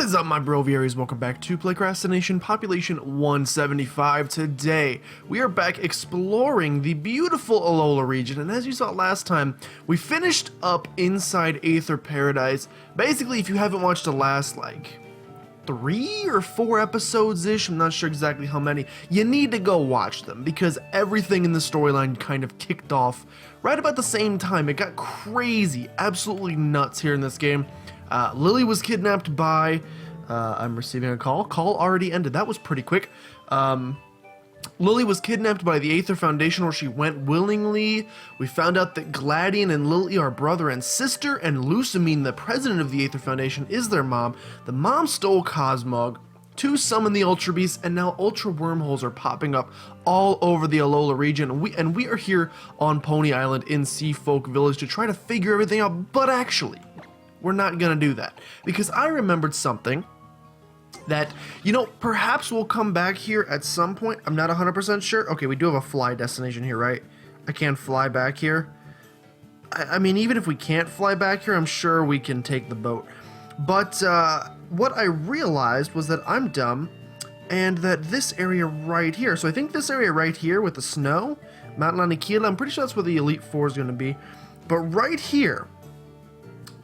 is up, my broviaries? Welcome back to PlaycrastiNation Population 175. Today, we are back exploring the beautiful Alola region, and as you saw last time, we finished up inside Aether Paradise. Basically, if you haven't watched the last, 3 or 4 episodes-ish, I'm not sure exactly how many, you need to go watch them, because everything in the storyline kind of kicked off right about the same time. It got crazy, absolutely nuts here in this game. Lily was kidnapped by, I'm receiving a call. Call already ended. That was pretty quick. Lily was kidnapped by the Aether Foundation, where she went willingly. We found out that Gladian and Lily are brother and sister, and Lucamine, the president of the Aether Foundation, is their mom. The mom stole Cosmog to summon the Ultra Beasts, and now Ultra Wormholes are popping up all over the Alola region. We are here on Pony Island in Seafolk Village to try to figure everything out, but actually, we're not gonna do that, because I remembered something that, perhaps we'll come back here at some point. I'm not 100% sure. Okay, we do have a fly destination here, right? I can't fly back here. I mean, even if we can't fly back here, I'm sure we can take the boat. But what I realized was that I'm dumb, and that this area right here, so I think this area right here with the snow, Mount Laniquila, I'm pretty sure that's where the Elite Four is gonna be. But right here,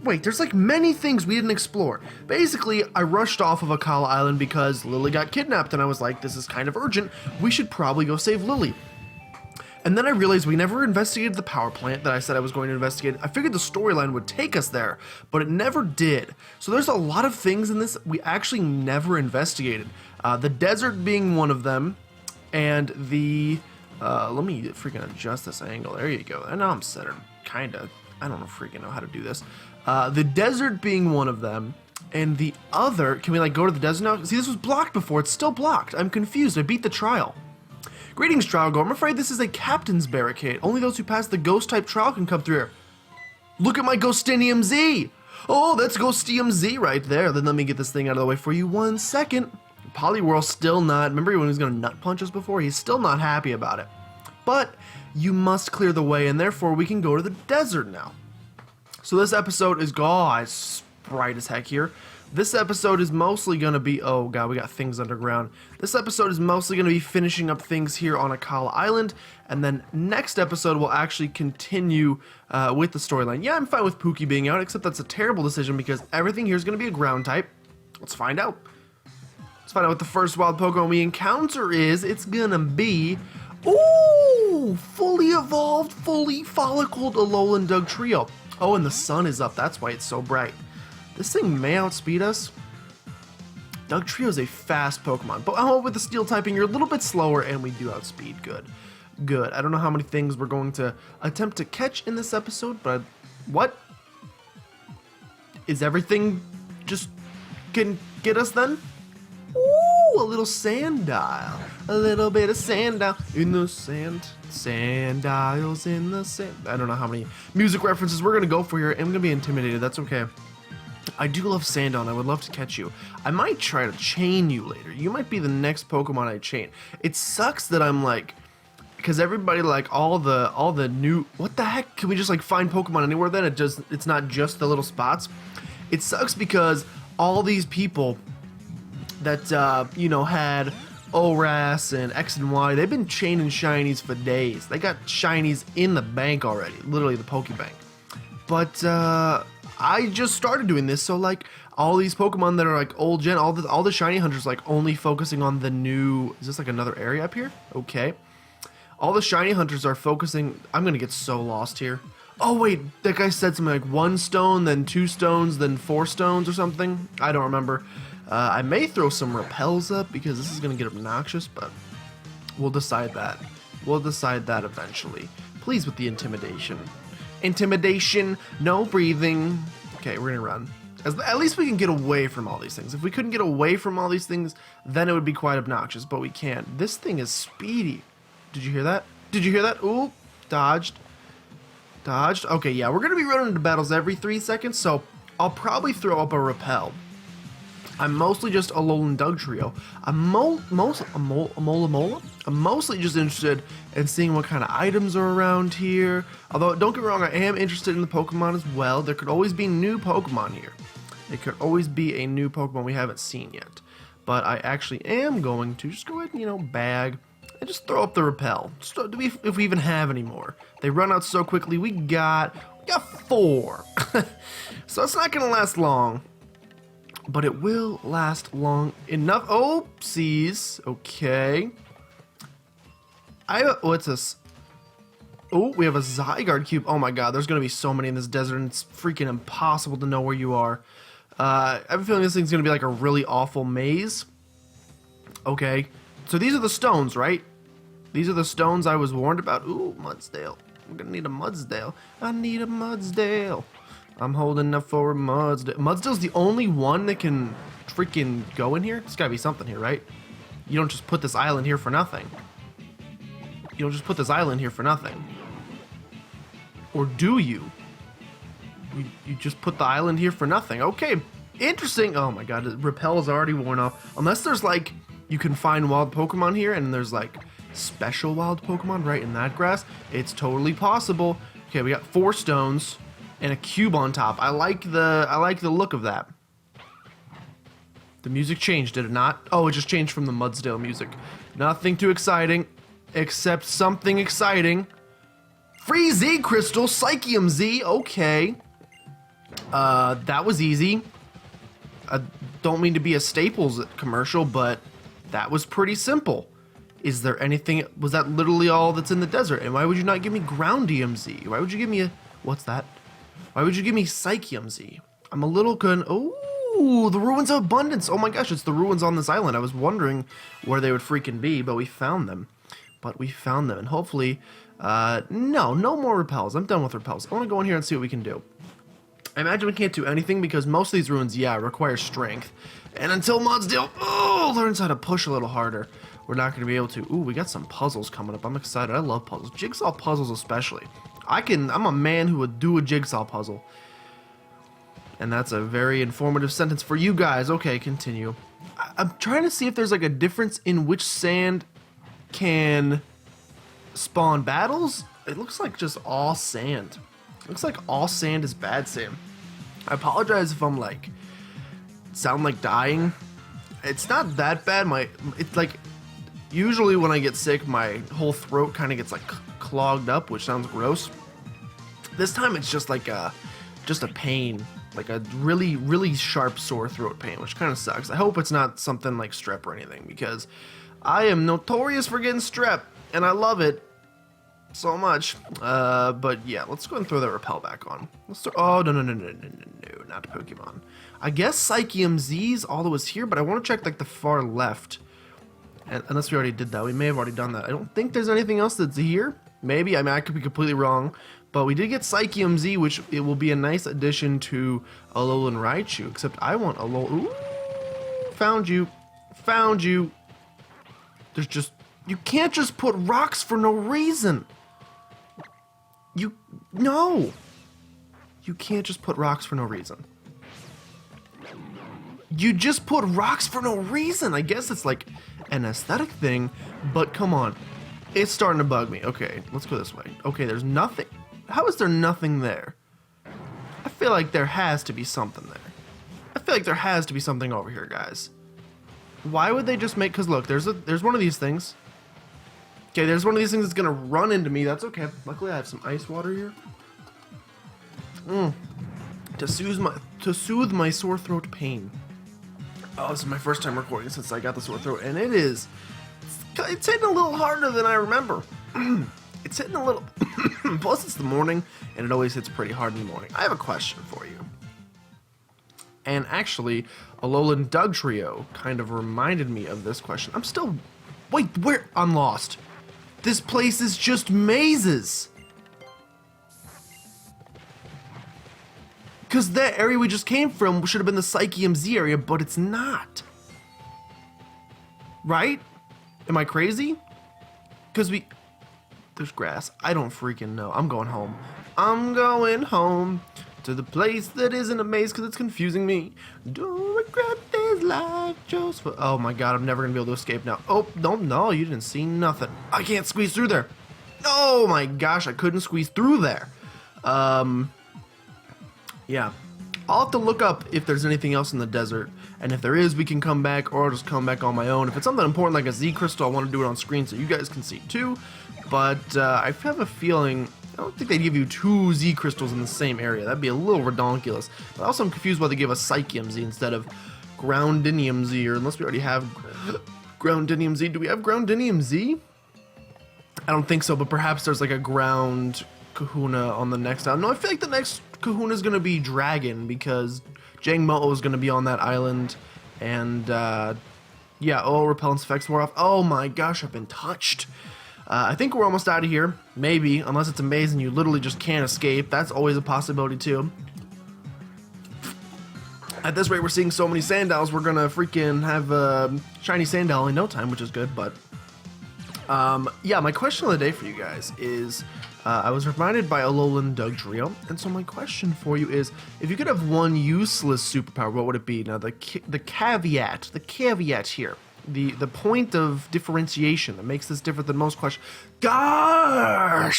wait, there's many things we didn't explore. Basically, I rushed off of Akala Island because Lily got kidnapped, and I was like, this is kind of urgent. We should probably go save Lily. And then I realized we never investigated the power plant that I said I was going to investigate. I figured the storyline would take us there, but it never did. So there's a lot of things in this we actually never investigated. The desert being one of them, and the... let me freaking adjust this angle. There you go. And now I'm centered, kinda. I don't freaking know how to do this. The desert being one of them, and the other, can we go to the desert now? See, this was blocked before, it's still blocked. I'm confused, I beat the trial. Greetings, trial goer. I'm afraid this is a captain's barricade. Only those who pass the ghost type trial can come through here. Look at my Ghostinium Z! Oh, that's Ghostium Z right there. Then let me get this thing out of the way for you 1 second. Poliwhirl still not, remember when he was gonna nut punch us before? He's still not happy about it. But you must clear the way, and therefore we can go to the desert now. So this episode is, it's bright as heck here. This episode is mostly going to be, oh god, we got things underground. This episode is mostly going to be finishing up things here on Akala Island, and then next episode we'll actually continue with the storyline. Yeah, I'm fine with Pookie being out, except that's a terrible decision because everything here is going to be a ground type. Let's find out. Let's find out what the first wild Pokemon we encounter is. It's going to be, ooh, fully evolved, fully follicled Alolan Dugtrio. Oh, and the sun is up, that's why it's so bright. This thing may outspeed us. Dugtrio is a fast Pokemon, but with the steel typing, you're a little bit slower, and we do outspeed. Good. Good. I don't know how many things we're going to attempt to catch in this episode, but what? Is everything just can get us then? Ooh, a little Sandile. A little bit of Sandile in the sand. Sandiles in the sand. I don't know how many music references we're going to go for here. I'm going to be intimidated. That's okay. I do love Sandile, and I would love to catch you. I might try to chain you later. You might be the next Pokemon I chain. It sucks that I'm because everybody all the new, what the heck? Can we just find Pokemon anywhere then? It's not just the little spots. It sucks because all these people that, had ORAS and X and Y, they've been chaining shinies for days. They got shinies in the bank already, literally the Pokebank. But I just started doing this, so all these Pokemon that are old gen, all the shiny hunters only focusing on the new. Is this another area up here? Okay. All the shiny hunters are focusing. I'm gonna get so lost here. Oh wait, that guy said something 1 stone, then 2 stones, then 4 stones or something. I don't remember. I may throw some repels up because this is going to get obnoxious, but we'll decide that. We'll decide that eventually. Please with the intimidation. Intimidation, no breathing. Okay, we're going to run. At least we can get away from all these things. If we couldn't get away from all these things, then it would be quite obnoxious, but we can't. This thing is speedy. Did you hear that? Did you hear that? Ooh, dodged. Dodged. Okay, yeah, we're going to be running into battles every 3 seconds, so I'll probably throw up a repel. I'm mostly just Alolan Dugtrio. I'm mostly just interested in seeing what kind of items are around here. Although, don't get me wrong, I am interested in the Pokemon as well. There could always be new Pokemon here. It could always be a new Pokemon we haven't seen yet. But I actually am going to just go ahead and, you know, bag and just throw up the repel. Just if we even have any more. They run out so quickly. We got 4. So it's not going to last long. But it will last long enough. Oopsies. Okay. What's this? Oh, we have a Zygarde cube. Oh my god, there's going to be so many in this desert, and it's freaking impossible to know where you are. I have a feeling this thing's going to be like a really awful maze. Okay. So these are the stones, right? These are the stones I was warned about. Ooh, Mudsdale. I'm going to need a Mudsdale. I need a Mudsdale. I'm holding up for a Mudsdale. Mudsdale's the only one that can freaking go in here? There's got to be something here, right? You don't just put this island here for nothing. You don't just put this island here for nothing. Or do you? You just put the island here for nothing. Okay, interesting. Oh my god, the repel is already worn off. Unless there's like, you can find wild Pokemon here and there's like special wild Pokemon right in that grass. It's totally possible. Okay, we got 4 stones and a cube on top. I like the look of that. The music changed, did it not? Oh, it just changed from the Mudsdale music. Nothing too exciting, except something exciting. Free Z Crystal, Psychium Z, okay. That was easy. I don't mean to be a Staples commercial, but that was pretty simple. Is there anything, was that literally all that's in the desert? And why would you not give me Ground DMZ? Why would you give me a, what's that? Why would you give me Psychium Z? I'm a little oh, the Ruins of Abundance. Oh my gosh, it's the ruins on this island. I was wondering where they would freaking be, but we found them. And hopefully, no more repels. I'm done with repels. I want to go in here and see what we can do. I imagine we can't do anything because most of these ruins, yeah, require strength. And until Mudsdale, learns how to push a little harder, we're not going to be able to. Ooh, we got some puzzles coming up. I'm excited. I love puzzles. Jigsaw puzzles especially. I'm a man who would do a jigsaw puzzle. And that's a very informative sentence for you guys. Okay, continue. I'm trying to see if there's like a difference in which sand can spawn battles. It looks like just all sand. It looks like all sand is bad sand. I apologize if I'm like sound like dying. It's not that bad. It's like usually when I get sick, my whole throat kind of gets like clogged up, which sounds gross. This time it's just like just a pain, like a really sharp sore throat pain, which kind of sucks. I hope it's not something like strep or anything, because I am notorious for getting strep, and I love it so much. But yeah, let's go ahead and throw that repel back on. Oh, no, not Pokemon. I guess Psychium Z's all that was here, but I want to check like the far left. Unless we already did that. We may have already done that. I don't think there's anything else that's here. Maybe, I mean, I could be completely wrong. But we did get Psychium Z, which it will be a nice addition to Alolan Raichu. Except I want Alola. Ooh, found you. Found you. You can't just put rocks for no reason. No. You can't just put rocks for no reason. You just put rocks for no reason. I guess it's like an aesthetic thing, but come on. It's starting to bug me. Okay, let's go this way. Okay, there's nothing. How is there nothing there? I feel like there has to be something there. I feel like there has to be something over here, guys. Why would they just make... Because look, there's one of these things. Okay, there's one of these things that's going to run into me. That's okay. Luckily, I have some ice water here. To soothe my sore throat pain. Oh, this is my first time recording since I got the sore throat. And it's hitting a little harder than I remember. It's hitting a little... Plus, it's the morning, and it always hits pretty hard in the morning. I have a question for you. And actually, Alolan Dugtrio kind of reminded me of this question. I'm still... Wait, where? I'm lost. This place is just mazes. Because that area we just came from should have been the Psychium Z area, but it's not. Right? Am I crazy? Because there's grass. I don't freaking know. I'm going home. I'm going home to the place that isn't a maze because it's confusing me. Don't regret this life just for... Oh my god, I'm never going to be able to escape now. Oh, no, you didn't see nothing. I can't squeeze through there. Oh my gosh, I couldn't squeeze through there. Yeah. I'll have to look up if there's anything else in the desert, and if there is, we can come back, or I'll just come back on my own. If it's something important like a Z crystal, I want to do it on screen so you guys can see too. But I have a feeling, I don't think they'd give you 2 Z crystals in the same area. That'd be a little redonkulous. But also I'm confused why they give us Psychium Z instead of Groundinium Z, or unless we already have Groundinium Z. Do we have Groundinium Z? I don't think so, but perhaps there's like a ground kahuna on the next island. No, I feel like the next kahuna is going to be Dragon, because Jangmo is going to be on that island, and yeah, oh, repellence effects wore off. Oh my gosh, I've been touched. I think we're almost out of here, maybe, unless it's amazing you literally just can't escape. That's always a possibility too. At this rate, we're seeing so many Sandals, we're gonna freaking have a shiny Sandal in no time, which is good. But yeah, my question of the day for you guys is, I was reminded by Alolan Dugtrio, and so my question for you is, if you could have one useless superpower, what would it be? Now, the caveat here, the point of differentiation that makes this different than most questions, that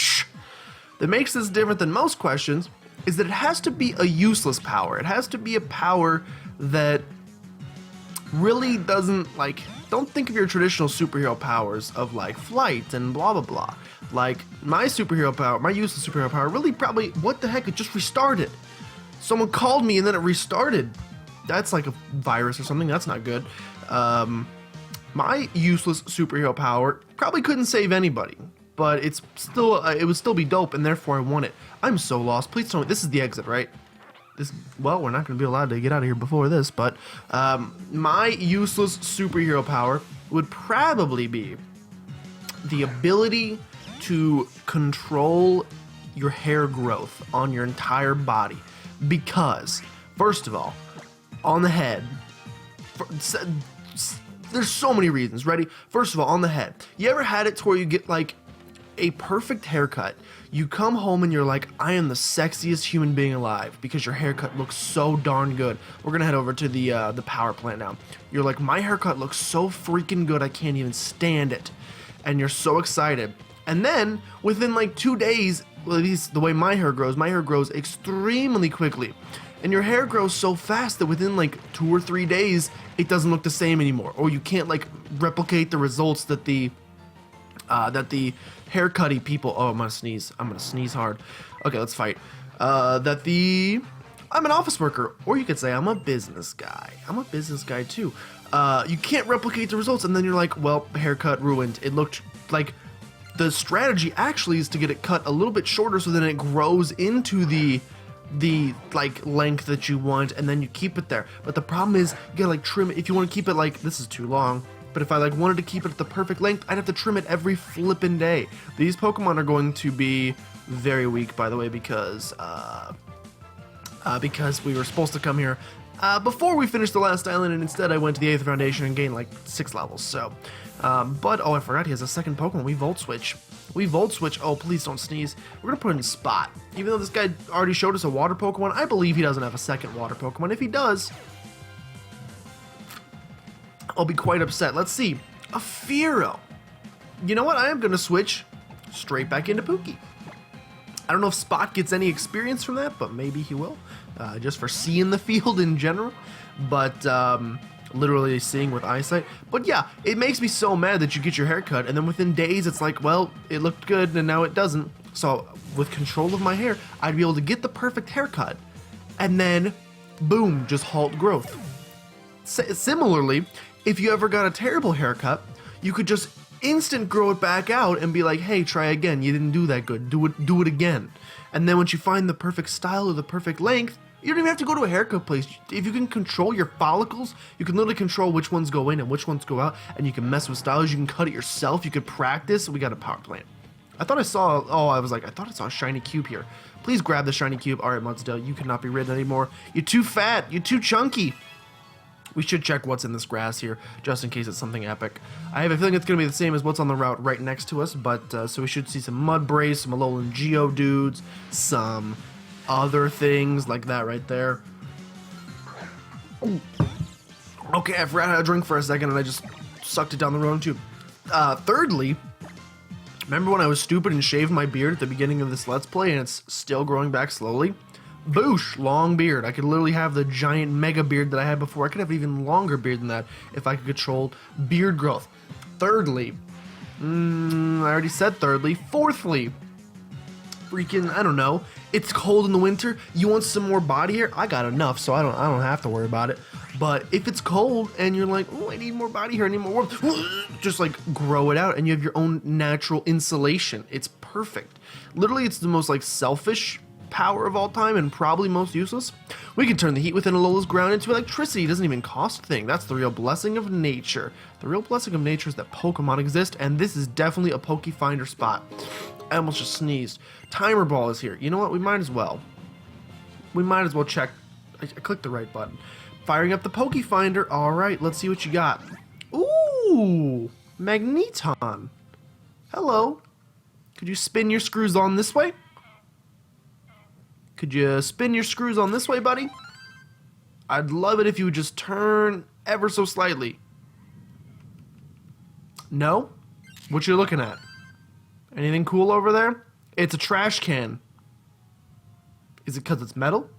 makes this different than most questions, is that it has to be a useless power. It has to be a power that really doesn't, like, don't think of your traditional superhero powers of like flight and blah blah blah. Like my superhero power, my useless superhero power, really probably, what the heck, it just restarted. Someone called me and then it restarted. That's like a virus or something, that's not good. My useless superhero power probably couldn't save anybody, but it's still, it would still be dope, and therefore I want it. I'm so lost, please tell me, this is the exit, right? This, well, we're not going to be allowed to get out of here before this, but my useless superhero power would probably be the ability to control your hair growth on your entire body. Because, first of all, on the head, there's so many reasons. Ready? First of all, on the head. You ever had it to where you get like a perfect haircut? You come home and you're like, I am the sexiest human being alive because your haircut looks so darn good. We're gonna head over to the power plant now. You're like, my haircut looks so freaking good, I can't even stand it. And you're so excited. And then within like 2 days, well, at least the way my hair grows extremely quickly. And your hair grows so fast that within like 2 or 3 days, it doesn't look the same anymore. Or you can't like replicate the results that the haircutty people, oh, I'm gonna sneeze hard. Okay, let's fight. I'm an office worker, or you could say I'm a business guy. I'm a business guy too. You can't replicate the results, and then you're like, well, haircut ruined. It looked like, the strategy actually is to get it cut a little bit shorter so then it grows into the like length that you want, and then you keep it there. But the problem is, you gotta like trim it. If you want to keep it like, this is too long, but if I like wanted to keep it at the perfect length, I'd have to trim it every flippin' day. These Pokemon are going to be very weak, by the way, because we were supposed to come here before we finished the last island, and instead I went to the 8th Foundation and gained like 6 levels. So, but oh, I forgot he has a second Pokemon. We Volt Switch. Oh, please don't sneeze. We're gonna put in Spot. Even though this guy already showed us a water Pokemon, I believe he doesn't have a second water Pokemon. If he does, I'll be quite upset. Let's see. A Fearow. You know what? I am gonna switch straight back into Pookie. I don't know if Spot gets any experience from that, but maybe he will. Just for seeing the field in general. But literally seeing with eyesight. But yeah, it makes me so mad that you get your hair cut, and then within days it's like, well, it looked good and now it doesn't. So with control of my hair, I'd be able to get the perfect haircut, and then boom, just halt growth. Similarly, if you ever got a terrible haircut, you could just instant grow it back out and be like, hey, try again, you didn't do that good, do it again. And then once you find the perfect style or the perfect length, you don't even have to go to a haircut place. If you can control your follicles, you can literally control which ones go in and which ones go out, and you can mess with styles, you can cut it yourself, you could practice. We got a power plant. I thought I saw, I thought I saw a shiny cube here. Please grab the shiny cube. All right, Mudsdale, you cannot be ridden anymore. You're too fat, you're too chunky. We should check what's in this grass here, just in case it's something epic. I have a feeling it's going to be the same as what's on the route right next to us, but so we should see some Mudbrace, some Alolan Geodudes, some other things like that right there. Ooh. Okay, I forgot how to drink for a second, and I just sucked it down the wrong tube. Thirdly, remember when I was stupid and shaved my beard at the beginning of this Let's Play, and it's still growing back slowly? Boosh, long beard. I could literally have the giant mega beard that I had before. I could have even longer beard than that if I could control beard growth. Thirdly, I already said thirdly. Fourthly, freaking, I don't know. It's cold in the winter. You want some more body hair? I got enough, so I don't have to worry about it. But if it's cold and you're like, oh, I need more body hair, I need more warmth, just like grow it out, and you have your own natural insulation. It's perfect. Literally, it's the most like selfish power of all time and probably most useless. We can turn the heat within Alola's ground into electricity. It doesn't even cost a thing. That's the real blessing of nature. The real blessing of nature is that Pokemon exist, and this is definitely a Poke Finder spot. I almost just sneezed. Timer Ball is here. You know what? We might as well. We might as well check. I clicked the right button. Firing up the Poke Finder. All right, let's see what you got. Ooh, Magneton. Hello. Could you spin your screws on this way? Could you spin your screws on this way, buddy? I'd love it if you would just turn ever so slightly. No? What you looking at? Anything cool over there? It's a trash can. Is it because it's metal?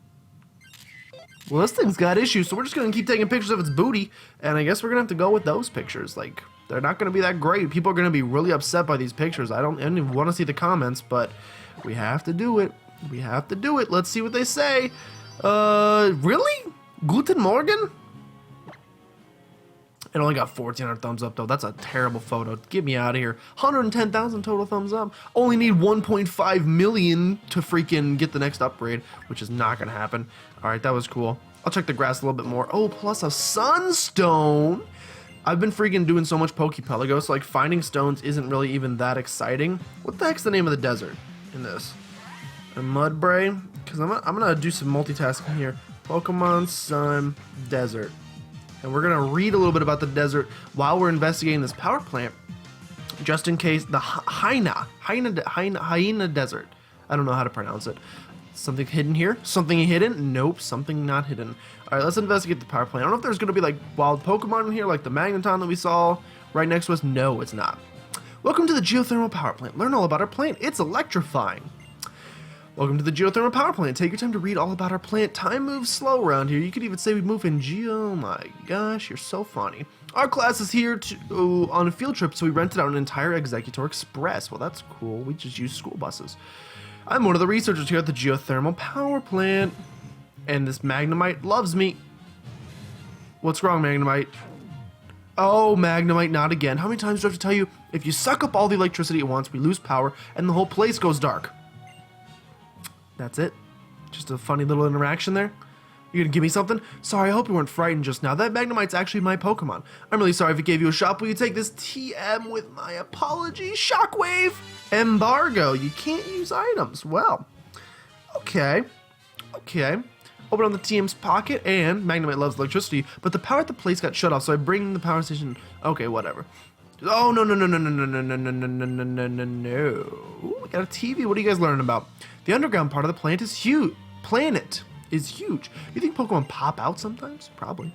Well, this thing's got issues, so we're just going to keep taking pictures of its booty, and I guess we're going to have to go with those pictures. Like, they're not going to be that great. People are going to be really upset by these pictures. I don't even want to see the comments, but we have to do it. We have to do it. Let's see what they say. Really? Guten Morgen? It only got 1,400 thumbs up, though. That's a terrible photo. Get me out of here. 110,000 total thumbs up. Only need 1.5 million to freaking get the next upgrade, which is not going to happen. All right, that was cool. I'll check the grass a little bit more. Oh, plus a sunstone. I've been freaking doing so much Pokepelagos, so like finding stones isn't really even that exciting. What the heck's the name of the desert in this? A Mudbray? Because I'm gonna do some multitasking here. Pokemon Sun Desert. And we're gonna read a little bit about the desert while we're investigating this power plant, just in case. The Hyena Desert. I don't know how to pronounce it. Something hidden here? Something hidden? Nope, something not hidden. All right, let's investigate the power plant. I don't know if there's gonna be like wild Pokemon in here, like the Magneton that we saw right next to us. No, it's not. Welcome to the geothermal power plant. Learn all about our plant. It's electrifying. Welcome to the geothermal power plant. Take your time to read all about our plant. Time moves slow around here. You could even say we move in geo. Oh my gosh, you're so funny. Our class is here on a field trip, so we rented out an entire Executor Express. Well, that's cool. We just use school buses. I'm one of the researchers here at the geothermal power plant, and this Magnemite loves me. What's wrong, Magnemite? Oh, Magnemite, not again. How many times do I have to tell you? If you suck up all the electricity at once, we lose power, and the whole place goes dark. That's it. Just a funny little interaction there. You gonna give me something? Sorry, I hope you weren't frightened just now. That Magnemite's actually my Pokemon. I'm really sorry if it gave you a shock. Will you take this TM with my apology? Shockwave! Embargo. You can't use items. Well, okay. Okay. Open on the TM's pocket, and Magnemite loves electricity, but the power at the place got shut off, so I bring the power station. Okay, whatever. Oh, no. Ooh, we got a TV. What are you guys learning about? The underground part of the plant is huge. Planet is huge. You think Pokemon pop out sometimes? Probably.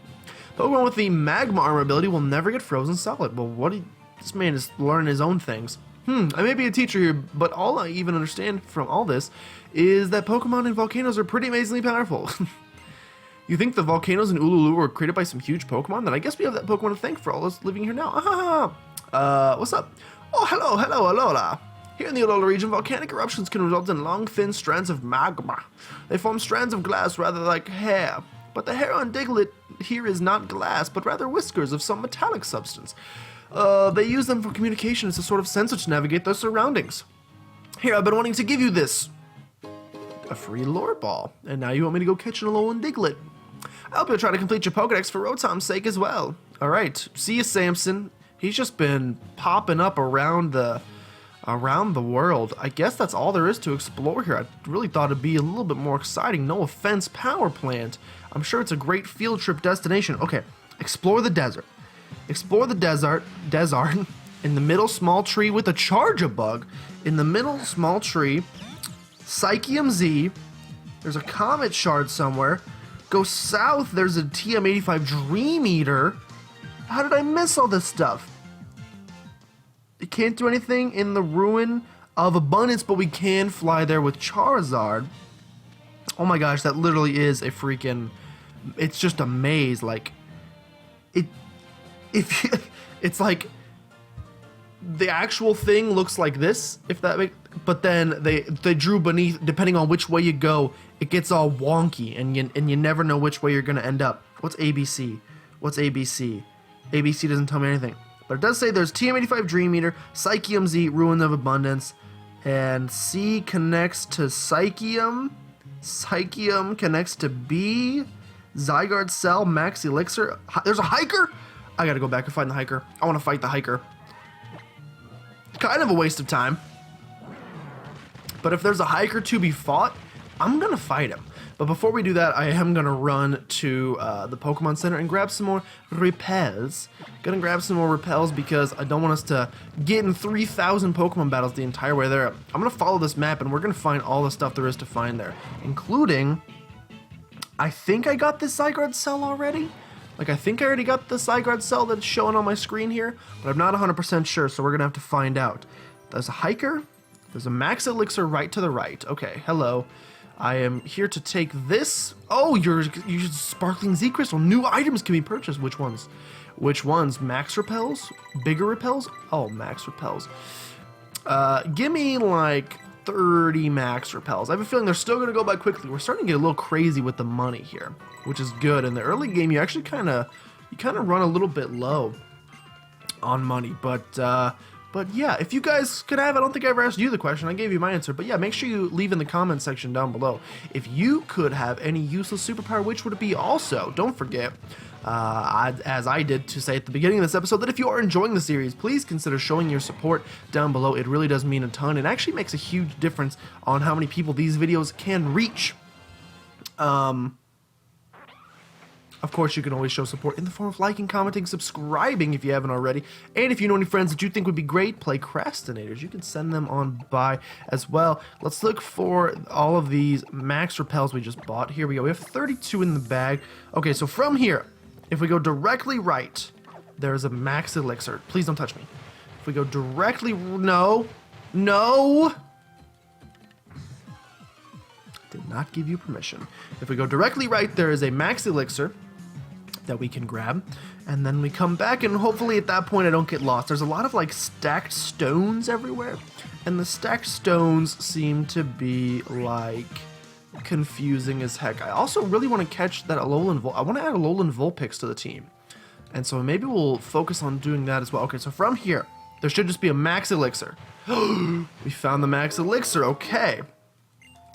Pokemon with the Magma Armor ability will never get frozen solid. Well, this man is learning his own things. I may be a teacher here, but all I even understand from all this is that Pokemon and volcanoes are pretty amazingly powerful. You think the volcanoes in Ululu were created by some huge Pokemon? Then I guess we have that Pokemon to thank for all us living here now. What's up? Oh, hello, Alola. Here in the Alola region, volcanic eruptions can result in long, thin strands of magma. They form strands of glass rather like hair. But the hair on Diglett here is not glass, but rather whiskers of some metallic substance. They use them for communication as a sort of sensor to navigate their surroundings. Here, I've been wanting to give you this. A free lore ball. And now you want me to go catch an Alolan Diglett. I hope you'll try to complete your Pokedex for Rotom's sake as well. Alright, see you, Samson. He's just been popping up around the world. I guess that's all there is to explore here. I really thought it'd be a little bit more exciting. No offense, power plant. I'm sure it's a great field trip destination. Okay, explore the desert. Explore the desert. In the middle, small tree with a Charge-a-Bug. In the middle, small tree. Psychium Z. There's a Comet Shard somewhere. Go south, there's a TM85 Dream Eater. How did I miss all this stuff? You can't do anything in the Ruin of Abundance, but we can fly there with Charizard. Oh my gosh, that literally is a freaking... It's just a maze. Like, it's like the actual thing looks like this, if that makes... But then they drew beneath, depending on which way you go, it gets all wonky, and you never know which way you're gonna end up. What's ABC? What's ABC? ABC doesn't tell me anything. But it does say there's TM85 Dream Eater, Psychium Z, Ruins of Abundance, and C connects to Psychium. Psychium connects to B. Zygarde Cell, Max Elixir. There's a hiker? I gotta go back and find the hiker. I wanna fight the hiker. Kind of a waste of time. But if there's a hiker to be fought, I'm gonna fight him. But before we do that, I am gonna run to the Pokemon Center and grab some more repels. Gonna grab some more repels because I don't want us to get in 3,000 Pokemon battles the entire way there. I'm gonna follow this map and we're gonna find all the stuff there is to find there, including, I think I got this Zygarde Cell already. Like, I think I already got the Zygarde Cell that's showing on my screen here, but I'm not 100% sure, so we're gonna have to find out. There's a hiker. There's a Max Elixir right to the right. Okay, hello. I am here to take this. Oh, you're Sparkling Z Crystal. New items can be purchased. Which ones? Which ones? Max Repels? Bigger Repels? Oh, Max Repels. Give me like 30 Max Repels. I have a feeling they're still going to go by quickly. We're starting to get a little crazy with the money here, which is good. In the early game, you actually kind of run a little bit low on money, but yeah, if you guys could have, I don't think I ever asked you the question, I gave you my answer, but yeah, make sure you leave in the comment section down below. If you could have any useless superpower, which would it be also? Don't forget, as I did to say at the beginning of this episode, that if you are enjoying the series, please consider showing your support down below. It really does mean a ton. It actually makes a huge difference on how many people these videos can reach. Of course, you can always show support in the form of liking, commenting, subscribing if you haven't already. And if you know any friends that you think would be great Playcrastinators, you can send them on by as well. Let's look for all of these Max Repels we just bought. Here we go. We have 32 in the bag. Okay, so from here, if we go directly right, there's a Max Elixir. Please don't touch me. If we go directly... No. No! Did not give you permission. If we go directly right, there is a Max Elixir that we can grab, and then we come back, and hopefully at that point I don't get lost. There's a lot of like stacked stones everywhere, and the stacked stones seem to be like confusing as heck. I also really want to catch that Alolan I want to add Alolan Vulpix to the team, and so maybe we'll focus on doing that as well. Okay, so from here there should just be a Max Elixir. We found the Max Elixir. Okay,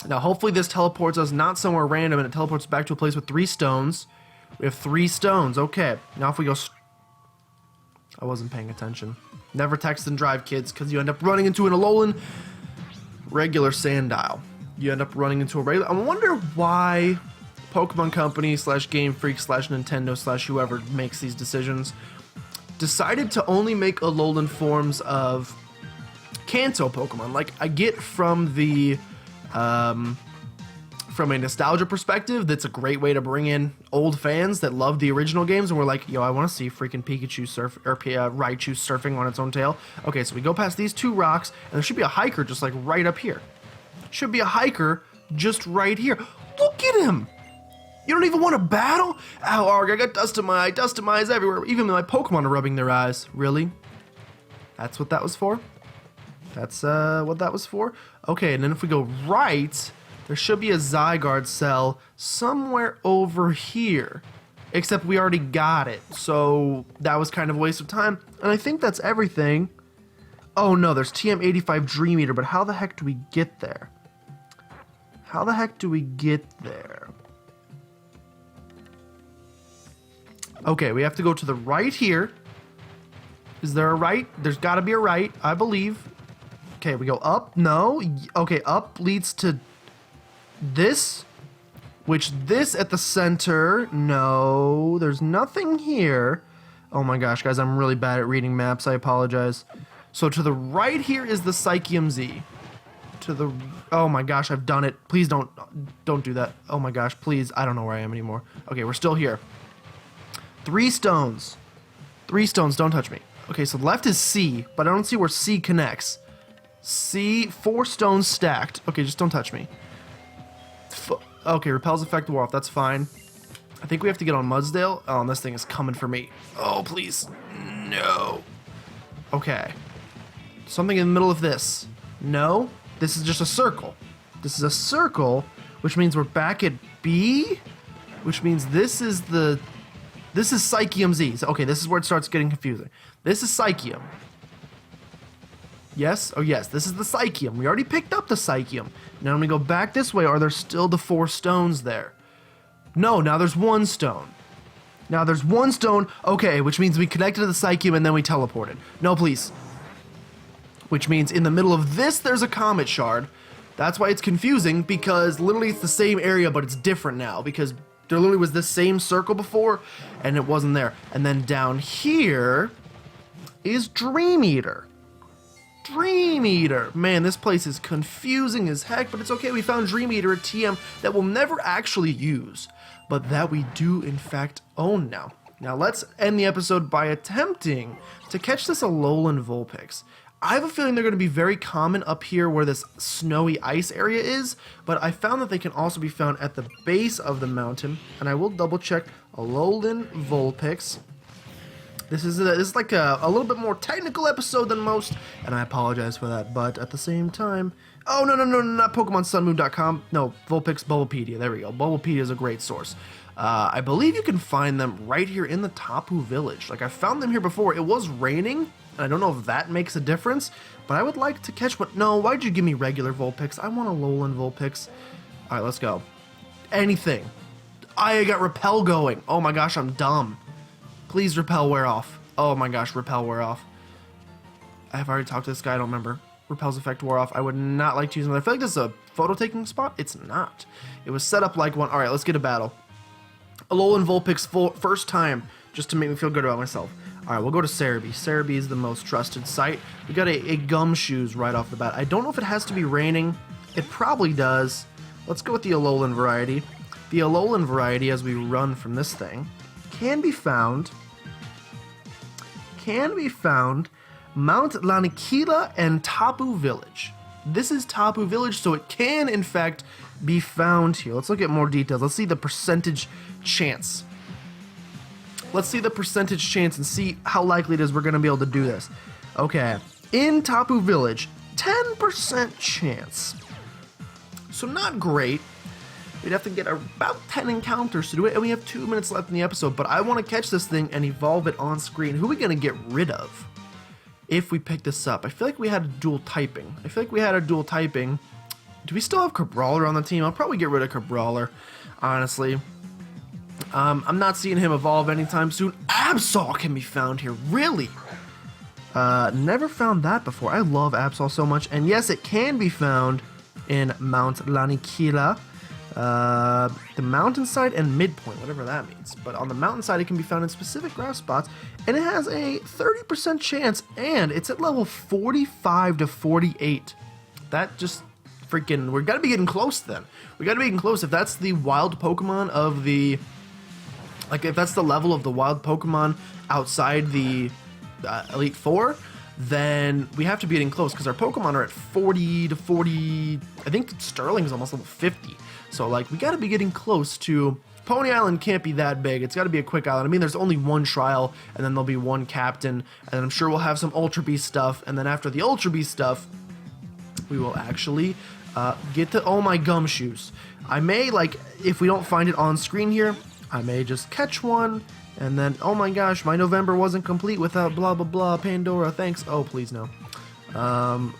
now hopefully this teleports us not somewhere random, and it teleports back to a place with 3 stones. We have 3 stones. Okay. Now if we go... I wasn't paying attention. Never text and drive, kids, because you end up running into an Alolan regular Sandile. You end up running into a regular... I wonder why Pokemon Company / Game Freak / Nintendo / whoever makes these decisions decided to only make Alolan forms of Kanto Pokemon. Like, I get from the... from a nostalgia perspective, that's a great way to bring in old fans that love the original games, and we're like, yo, I want to see freaking Pikachu surf, or Raichu surfing on its own tail. Okay, so we go past these 2 rocks, and there should be a hiker just like right up here. Should be a hiker just right here. Look at him! You don't even want to battle? Ow, Arg, I got dust in my eyes everywhere. Even my Pokemon are rubbing their eyes. Really? That's what that was for? That's what that was for? Okay, and then if we go right... There should be a Zygarde Cell somewhere over here, except we already got it, so that was kind of a waste of time, and I think that's everything. Oh no, there's TM85 Dream Eater, but how the heck do we get there? How the heck do we get there? Okay, we have to go to the right here. Is there a right? There's gotta be a right, I believe. Okay, we go up, no. Okay, up leads to... this, which this at the center, no, there's nothing here. Oh my gosh, guys, I'm really bad at reading maps, I apologize. So to the right here is the Psychium Z. To the, oh my gosh, I've done it. Please don't do that. Oh my gosh, please, I don't know where I am anymore. Okay, we're still here. 3 stones. 3 stones, don't touch me. Okay, so left is C, but I don't see where C connects. C, 4 stones stacked. Okay, just don't touch me. Okay, repels effect wore off. That's fine. I think we have to get on Mudsdale. Oh, and this thing is coming for me. Oh, please. No. Okay. Something in the middle of this. No. This is just a circle. This is a circle, which means we're back at B, which means this is Psychium Z. So, okay, this is where it starts getting confusing. This is Psychium. Yes? Oh, yes. This is the Psychium. We already picked up the Psychium. Now when we go back this way, are there still the 4 stones there? No, now there's 1 stone. Now there's 1 stone. Okay, which means we connected to the Psychium and then we teleported. No, please. Which means in the middle of this, there's a Comet Shard. That's why it's confusing, because literally it's the same area, but it's different now, because there literally was this same circle before, and it wasn't there. And then down here is Dream Eater. Dream Eater. Man, this place is confusing as heck, but it's okay. We found Dream Eater, a TM that we'll never actually use, but that we do in fact own now. Now let's end the episode by attempting to catch this Alolan Vulpix. I have a feeling they're going to be very common up here where this snowy ice area is, but I found that they can also be found at the base of the mountain, and I will double check Alolan Vulpix. This is like a little bit more technical episode than most, and I apologize for that, but at the same time... Oh, no, not PokemonSunMoon.com. No, Vulpix Bulbapedia. There we go. Bulbapedia is a great source. I believe you can find them right here in the Tapu Village. Like, I found them here before. It was raining, and I don't know if that makes a difference, but I would like to catch one. No, why'd you give me regular Vulpix? I want a Alolan Vulpix. All right, let's go. Anything. I got Repel going. Oh my gosh, I'm dumb. Please Repel wear off. Oh my gosh, Repel wear off. I have already talked to this guy, I don't remember. Repel's effect wore off. I would not like to use him. I feel like this is a photo taking spot. It's not. It was set up like one. All right, let's get a battle. Alolan Vulpix first time, just to make me feel good about myself. All right, we'll go to Cerebi. Cerebi is the most trusted site. We got a Gumshoes right off the bat. I don't know if it has to be raining. It probably does. Let's go with the Alolan variety. The Alolan variety, as we run from this thing, can be found Mount Lanakila and Tapu Village. This is Tapu Village, so it can, in fact, be found here. Let's look at more details. Let's see the percentage chance. Let's see the percentage chance and see how likely it is we're going to be able to do this. Okay, in Tapu Village, 10% chance. So not great. We'd have to get about 10 encounters to do it, and we have 2 minutes left in the episode, but I want to catch this thing and evolve it on screen. Who are we going to get rid of if we pick this up? I feel like we had a dual typing. Do we still have Crabrawler on the team? I'll probably get rid of Crabrawler, honestly. I'm not seeing him evolve anytime soon. Absol can be found here, really? Never found that before. I love Absol so much, and yes, it can be found in Mount Lanakila. The mountainside and midpoint, whatever that means. But on the mountainside, it can be found in specific grass spots, and it has a 30% chance, and it's at level 45 to 48. That just freaking... We're gotta be getting close then. We gotta be getting close. If that's the wild Pokemon of the... Like, if that's the level of the wild Pokemon outside the Elite Four, then we have to be getting close, because our Pokemon are at 40 to 40... I think Sterling is almost level 50. So, like, we gotta be getting close to... Pony Island can't be that big. It's gotta be a quick island. I mean, there's only one trial, and then there'll be one captain, and I'm sure we'll have some Ultra Beast stuff, and then after the Ultra Beast stuff, we will actually get to... Oh, my Gumshoes. I may, like, if we don't find it on screen here, I may just catch one, and then... Oh, my gosh, my November wasn't complete without blah, blah, blah, Pandora, thanks. Oh, please, no.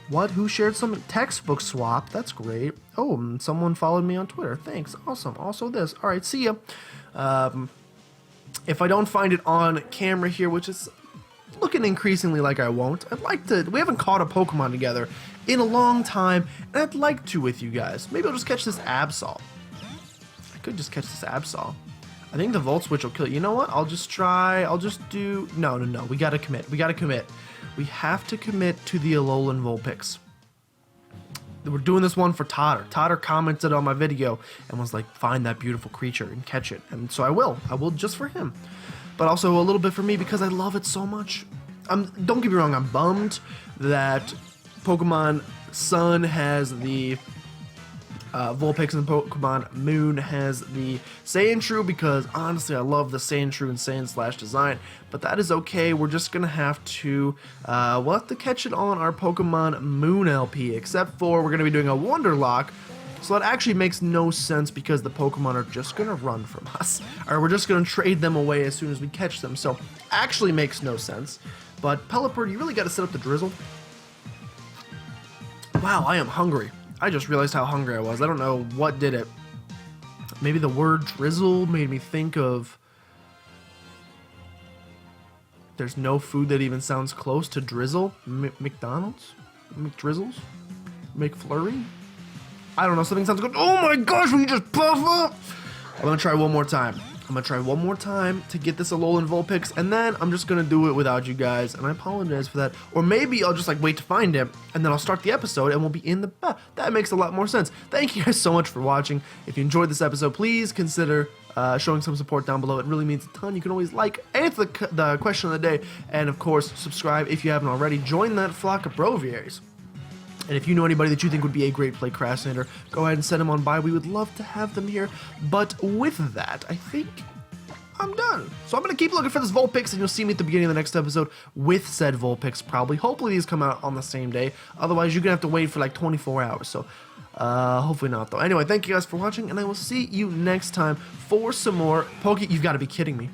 What? Who shared some textbook swap? That's great. Oh, someone followed me on Twitter. Thanks. Awesome. Also this. All right, see ya. If I don't find it on camera here, which is looking increasingly like I won't, I'd like to... We haven't caught a Pokemon together in a long time, and I'd like to with you guys. Maybe I'll just catch this Absol. I could just catch this Absol. I think the Volt Switch will kill it. You know what? I'll just do... No. We gotta commit. We have to commit to the Alolan Vulpix. We're doing this one for Totter. Totter commented on my video and was like, find that beautiful creature and catch it. And so I will. I will just for him. But also a little bit for me because I love it so much. Don't get me wrong, I'm bummed that Pokemon Sun has the Vulpix and Pokemon Moon has the Sandshrew because honestly I love the Sandshrew and Sandslash design, but that is okay. We're just gonna have to we'll have to catch it on our Pokemon Moon LP, except for we're gonna be doing a Wonderlock. So that actually makes no sense because the Pokemon are just gonna run from us, or we're just gonna trade them away as soon as we catch them. So actually makes no sense. But Pelipper, you really got to set up the Drizzle. Wow, I am hungry. I just realized how hungry I was. I don't know what did it. Maybe the word drizzle made me think of... There's no food that even sounds close to drizzle. McDonald's? McDrizzles? McFlurry? I don't know, something sounds good. Oh my gosh, will you just puff up? I'm gonna try one more time. I'm gonna try one more time to get this Alolan Vulpix, and then I'm just gonna do it without you guys, and I apologize for that. Or maybe I'll just like wait to find him, and then I'll start the episode, and we'll be in the... that makes a lot more sense. Thank you guys so much for watching. If you enjoyed this episode, please consider showing some support down below. It really means a ton. You can always like, answer the question of the day, and of course, subscribe if you haven't already. Join that flock of Broviaries. And if you know anybody that you think would be a great Playcrastinator, go ahead and send them on by. We would love to have them here. But with that, I think I'm done. So I'm going to keep looking for this Vulpix, and you'll see me at the beginning of the next episode with said Vulpix, probably. Hopefully these come out on the same day. Otherwise, you're going to have to wait for like 24 hours. So hopefully not, though. Anyway, thank you guys for watching, and I will see you next time for some more Poke... You've got to be kidding me.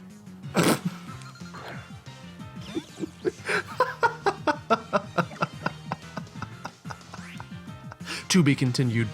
To be continued.